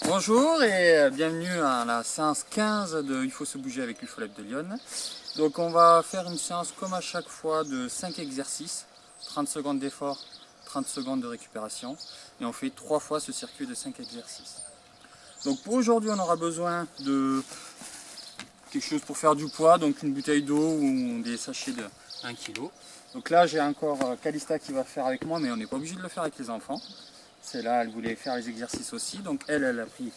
Bonjour et bienvenue à la séance 15 de Il faut se bouger avec l'UFOLAB de Lyon. Donc on va faire une séance comme à chaque fois de 5 exercices, 30 secondes d'effort, 30 secondes de récupération. Et on fait 3 fois ce circuit de 5 exercices. Donc pour aujourd'hui on aura besoin de quelque chose pour faire du poids, donc une bouteille d'eau ou des sachets de 1 kg. Donc là j'ai encore Calista qui va faire avec moi, mais on n'est pas obligé de le faire avec les enfants. C'est là, elle voulait faire les exercices aussi, donc elle a pris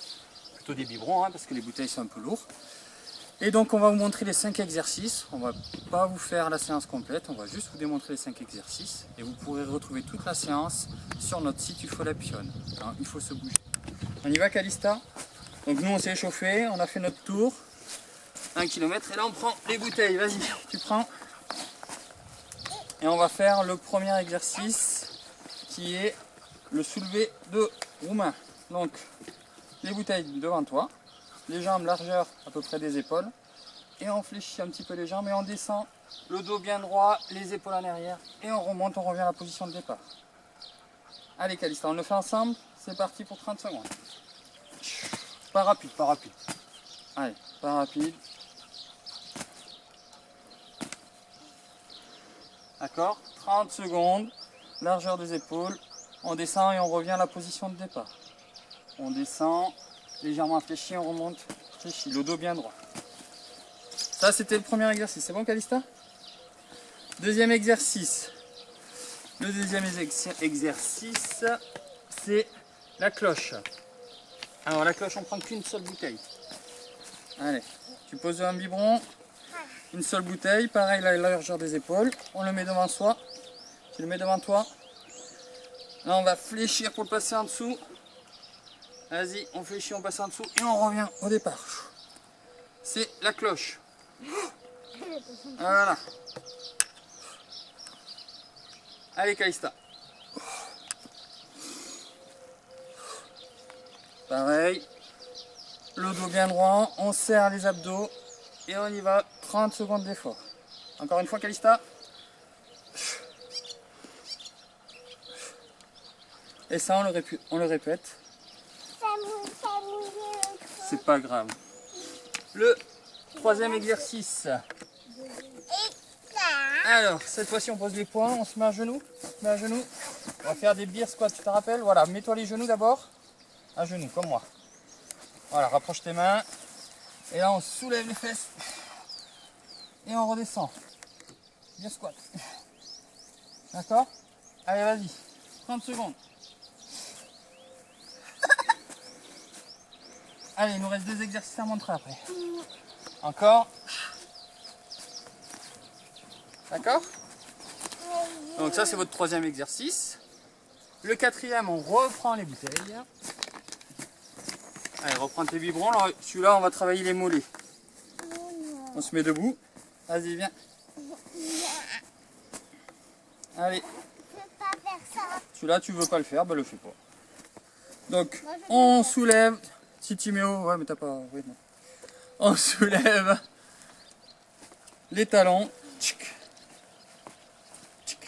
plutôt des biberons, parce que les bouteilles sont un peu lourdes. Et donc on va vous montrer les 5 exercices, on va pas vous faire la séance complète, on va juste vous démontrer les 5 exercices. Et vous pourrez retrouver toute la séance sur notre site UFOLAB Lyon. Il faut se bouger. On y va Calista? Donc nous on s'est échauffé, on a fait notre tour, 1 km, et là on prend les bouteilles, vas-y, tu prends. Et on va faire le premier exercice qui est le soulevé de roumain. Donc les bouteilles devant toi, les jambes largeur à peu près des épaules, et on fléchit un petit peu les jambes et on descend, le dos bien droit, les épaules en arrière, et on remonte, on revient à la position de départ. Allez Calista, on le fait ensemble, c'est parti pour 30 secondes. Pas rapide, pas rapide. Allez, pas rapide. D'accord, 30 secondes, largeur des épaules. On descend et on revient à la position de départ. On descend, légèrement fléchi, on remonte, fléchi, le dos bien droit. Ça c'était le premier exercice, c'est bon Calista? Deuxième exercice. Le deuxième exercice, c'est la cloche. Alors la cloche, on prend qu'une seule bouteille. Allez, tu poses un biberon, une seule bouteille, pareil la largeur des épaules, on le met devant soi, tu le mets devant toi. Là on va fléchir pour le passer en dessous. Vas-y, on fléchit, on passe en dessous et on revient au départ. C'est la cloche. Voilà. Allez Calista. Pareil. Le dos bien droit, on serre les abdos et on y va. 30 secondes d'effort. Encore une fois Calista. Et ça on le répète. C'est pas grave. Le troisième exercice. Alors, cette fois-ci on pose les poings, on se met à genoux. On va faire des beer squats, tu te rappelles? Voilà, mets-toi les genoux d'abord. À genoux, comme moi. Voilà, rapproche tes mains. Et là on soulève les fesses. Et on redescend. Beer squat. D'accord? Allez, vas-y. 30 secondes. Allez, il nous reste 2 exercices à montrer après. Encore. D'accord? Donc ça c'est votre troisième exercice. Le quatrième, on reprend les bouteilles. Allez, reprends tes biberons. Celui-là, on va travailler les mollets. On se met debout. Vas-y, viens. Allez. Celui-là, tu veux pas le faire, ben le fais pas. Donc, on soulève. Si tu mets haut, ouais, mais t'as pas. Oui, non. On soulève les talons. Tchic. Tchic.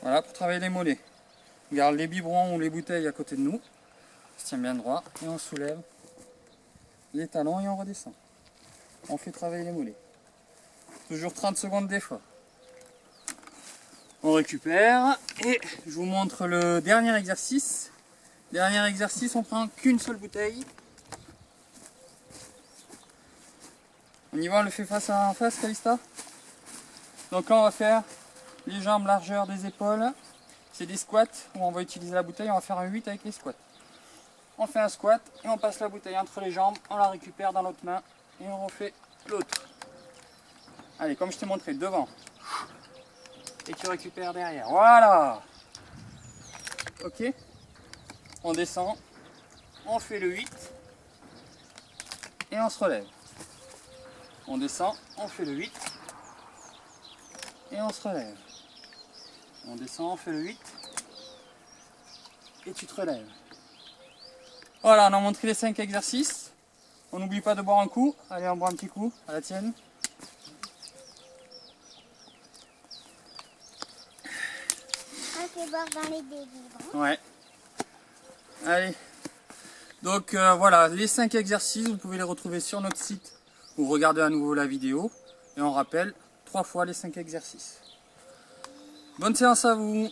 Voilà, pour travailler les mollets. Garde les biberons ou les bouteilles à côté de nous. On se tient bien droit et on soulève les talons et on redescend. On fait travailler les mollets. Toujours 30 secondes d'effort. On récupère et je vous montre le dernier exercice. Dernier exercice, on prend qu'une seule bouteille. On y va, on le fait face à face, Calista. Donc là, on va faire les jambes largeur des épaules. C'est des squats où on va utiliser la bouteille. On va faire un 8 avec les squats. On fait un squat et on passe la bouteille entre les jambes. On la récupère dans l'autre main et on refait l'autre. Allez, comme je t'ai montré, devant. Et tu récupères derrière. Voilà. Ok. On descend, on fait le 8 et on se relève. On descend, on fait le 8 et on se relève. On descend, on fait le 8 et tu te relèves. Voilà, on a montré les 5 exercices. On n'oublie pas de boire un coup. Allez, on boit un petit coup à la tienne. On fait boire dans les délivres. Ouais. Allez, Donc voilà, les 5 exercices, vous pouvez les retrouver sur notre site ou regardez à nouveau la vidéo. Et on rappelle 3 fois les 5 exercices. Bonne séance à vous.